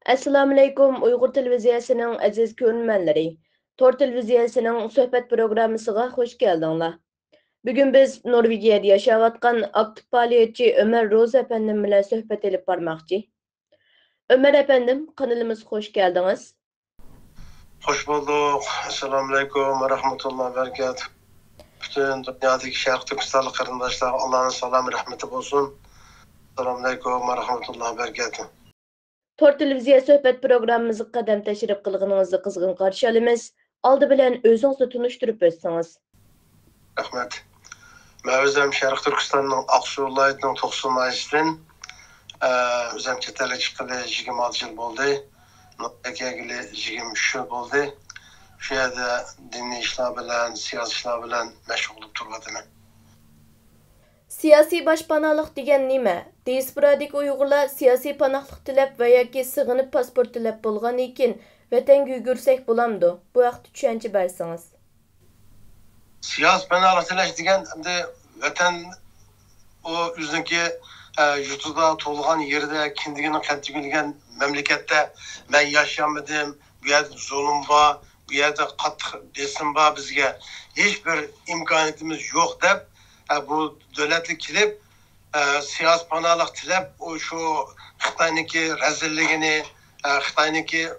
Assalamu alaykum Uyghur televiziyasining aziz ko'rmanlari. Tor televiziyasining suhbat programmasiga xush keldinglar. Bugun biz Norvegiyada yaşayotgan aktiv faoliyatchi Ömer Roza efendim bilan suhbat elib bormoqchi. Ömer efendim, kanalımıza hoş geldiniz. Hoş bulduk. Esselamu Aleyküm ve Rahmetullah ve Berekatuhu. Bütün dünyadaki Şarkı Türkistanlı kardeşler Allah'ın selamı rahmeti olsun. Esselamu Aleyküm ve Rahmetullah ve Berekatuhu. Tor televiziya suhbat programmamızga qadam tashrif qilganingizni qizg'in qarshi olamiz. Oldi bilan o'zingizni tunishtirib o'tsangiz. Rahmet. Ben özüm Şarkı Türkistan'ın Aksu vilayetining 90 ayisidan özüm chetele chiqqili 26 yil bo'ldi. Norvegiyaga 23 yil bo'ldi. Shu yerda diniy ishlar bilan, siyosiy ishlar bilan mashg'ul bo'lib turibman. Siyasi başpanalık degan nima? Diasporadagi Uyg'urlar siyosiy panohlik tilab va yoki sig'inib pasport tilab bo'lgan ekan, vatanga yugursak bo'lamdi. Bu haqda tushuncha bersangiz. Siyasi panohlik tilash degan vatan o o'ziniki yurtida tug'ilgan yerda kindigini qantibilgan mamlakatda men yashamadim, bu yerda zulm bor, bu yerda qattiq besim bor, bizga hech bir imkoniyatimiz yo'q deb bu davlatga kelib siyosiy panohlik tilab shu Xitoyniki razilligini, Xitoyniki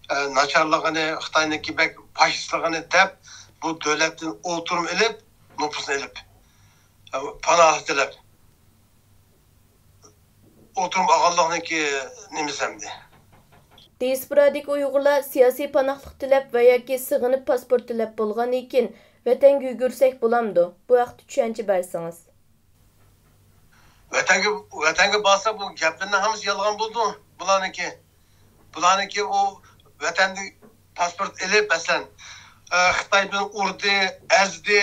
nacharligini, Xitoyniki faşistligini deb bu davlatdan o'tirim ilib, nupusni ilib panohlik tilab oturum ağallıqniki nimisemdi. Diasporadagi Uyg'urlar siyosiy panohlik tilab va yoki sig'inib pasport tilab bo'lgan ekan, vatanga yugursak bo'lamdi. Bu haqda tushuncha bersangiz. Vatanga borsa bu gaplarning hammasi yolg'on bo'ldi. Bularniki o vatanda pasport ilib, masalan, Xitoy bilan urdi, azdi,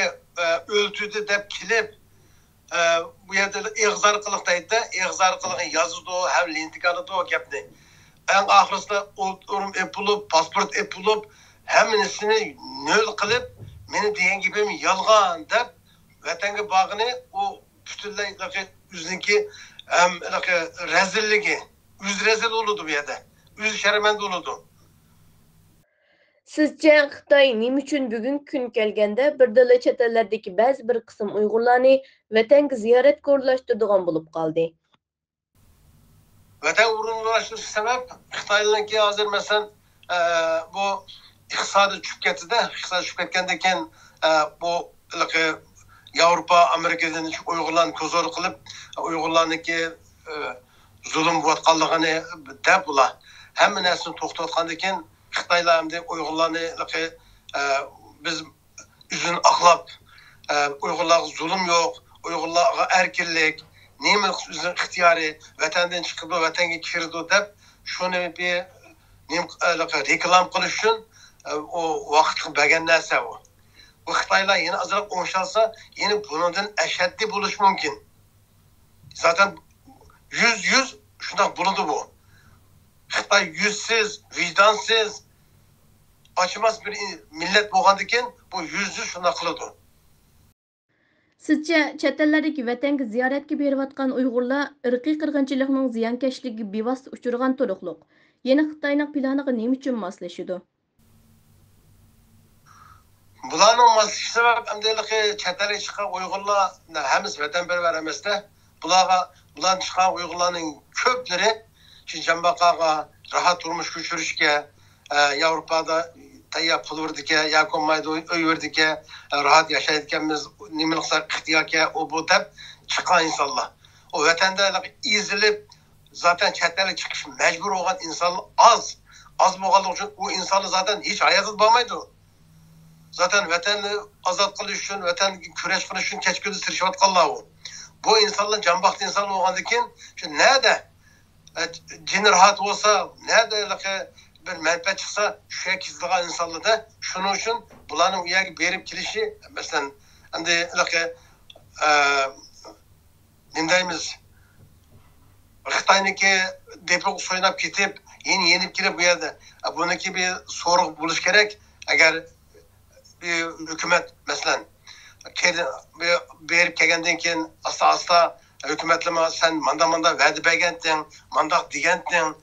o'ltirdi deb kelib bu yerda ig'zor qiliqdaydi, ig'zor qilgan yozdi, ham lentikaladı o gapni. En oxirisida o'tirim epilib, pasport epilib, hammasini nol qilib, meni degan gapim yolg'on deb vatanga borg'ini o butunlay o'ziniki razilligi, razil bo'ldi bu yerda. Sharmanda bo'ldi. Sizce Xitoy nima uchun bugun kun kelganda birdala chet ellardagi ba'zi bir qism Uyg'urlarni vatanga ziyoratga o'rlashtiradigan bo'lib qoldi? Vatan o'rnlashtirish sabab Xitoylarniki hozir masalan bu iqtisodiy tushib ketdi-da, iqtisodiy tushib ketgandan keyin bu Yevropa, Amerikadan Uyg'urlarni ko'zor qilib, Uyg'urlarniki zulm bo'layotganligini deb ular hamma narsani to'xtatgandan keyin Xitoylar ham Uyg'urlarni biz o'zini aqlab, Uyg'urlarga zulm yo'q, Uyg'urlarga erkinlik, nima o'zini ixtiyori vatandan chiqib vatanga kirdi deb shuni bir reklam qilish uchun o vaqtga bergan narsa u. Bu Xitoylar yana azroq o'ngshasa, yana bundan ashaddiy bo'lish mumkin. Zaten 100 shunday bo'ladi bu. Xitoy yüzsiz, vicdansız, açmaz bir millet bo'lgandan keyin bu 100 shunday qiladi. Sizce chet ellardagi vatanga ziyoratga berayotgan Uyg'urlar irqiy qirg'inchilikning ziyonkashligiga bevosita uchragan to'liqliq. Yana Xitoyning planiga nima uchun moslashadi? Bularning moslashishi sabab hamdaligi chet elga chiqqan Uyg'urlar hammasi vatanparvar emasda. Bular chiqqan Uyg'urlarning ko'plari Şinjanbaqaga rahat turmush ko'chirishga, Yevropada tayyor pul verdike, yakın mayda uy verdike, rahat yaşayotganmiz, nima qilsak ixtiyorga o bu deb chiqqan insonlar. O vatanda ezilib, zaten chet elga chiqish majbur bo'lgan inson az bo'lganligi uchun u insonni zaten hech hayotida bo'lmaydi. Zaten vatanni ozod qilish uchun, vatanni kurash qilish uchun kech-kunduz tirishayotganlar u. Bu insonlar jonbaqti inson bo'lgandan keyin shu nada jin rahat olsa, nerede bir menfaat çıksa şu ekizliğe insanlarda şunun için bulanın u yerga berib kelişi mesela endi nima deymiz Xitoyniki depok so'ynab ketib yenib kelib bu yerda buniki bir so'roq bo'lish kerak. Agar bir hukumat masalan berib kelgandan keyin asta hükümetleme sen manda va'da berganding, mandaq deganding,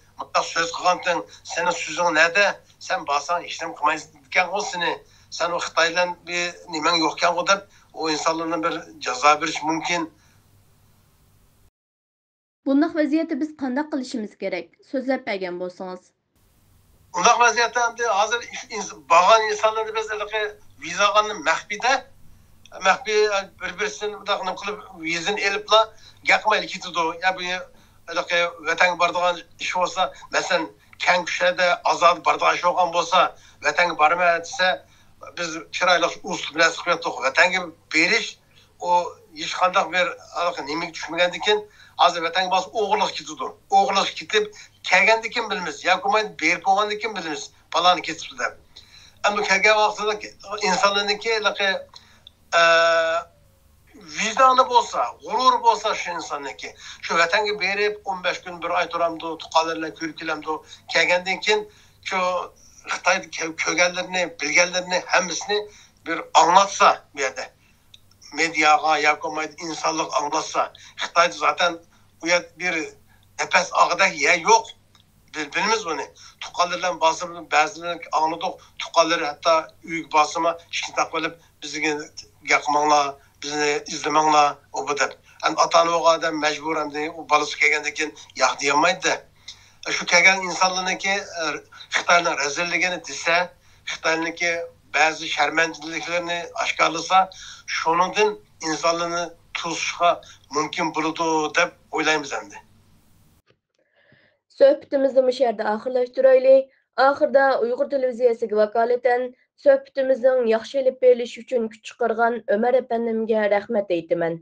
söz kılgandın, senin sözün nerede? Sen basan işlem kılmayken o seni. Sen o Xitayla bir nimen yokken o da o insanların bir ceza veriş mümkün. Bundaq vəziyyətdə biz qandaq qilishimiz kerak? Sözləb bergan bolsanız. Undaq vəziyyətdə endi hazır bağan insanları biz vizalarını məxfi bir-birisini budaqını qılıb vizini elibla gaqmaylı kitidu. Ya bu vətən bardağan iş olsa, məsələn, kən küşədə azad bardağan iş olğan bolsa, vətən barma dese biz çıraylı usul bilan sıxıyatıq. Vətənə beriş o hiç qandaq bir nemek düşməyəndikin hazır vətən bas oğurluq kitidu. Oğurluq kitib kelgendikin bilimiz. Ya kumayın berip olgandikin bilimiz. Falan kitibdi de. Ama kelgen vaxtında insanlarınki vicdanı bolsa, gurur bolsa şu insanınki. Şu vətənə berip 15 gün bir ay turamdı, tuqalarla körkilemdi. Kelgendikin şu Xitay kögenlerini, bilgenlerini hemmisini bir anlatsa bir yerde. Medyaga ya kumayın insanlık anlatsa. Xitay zaten bir nefes ağda yer yok. Bilimiz bunu. Tuqallarla basımı bazılarını anladık. Tuqalları hatta üyük basıma şintak verip bizi yakmanla, bizi izlemenla o bu da. Yani atanı o kadar mecbur hem de o balısı kelgendekin yahdiyemeydi de. Şu kelgen insanlığına ki Xitay'ın rezilliğini dese, Xitay'ın ki bazı şermendiliklerini aşkarlısa, şunun insanlığını tuzuşa mümkün buludu deyip oylayımız hem de. Söhbətimizni bu yerdə axırlaşdıraylı. Axırda Uyğur televiziyasiga vakaleten söhbətimizin yaxşı elib berilishi üçün kuch chiqargan Ömer efendimga rahmat aytaman.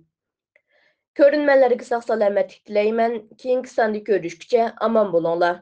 Ko'rinmanlarga sog' salomatlik tilayman. Keyingi sonda ko'rishguncha omon bo'linglar.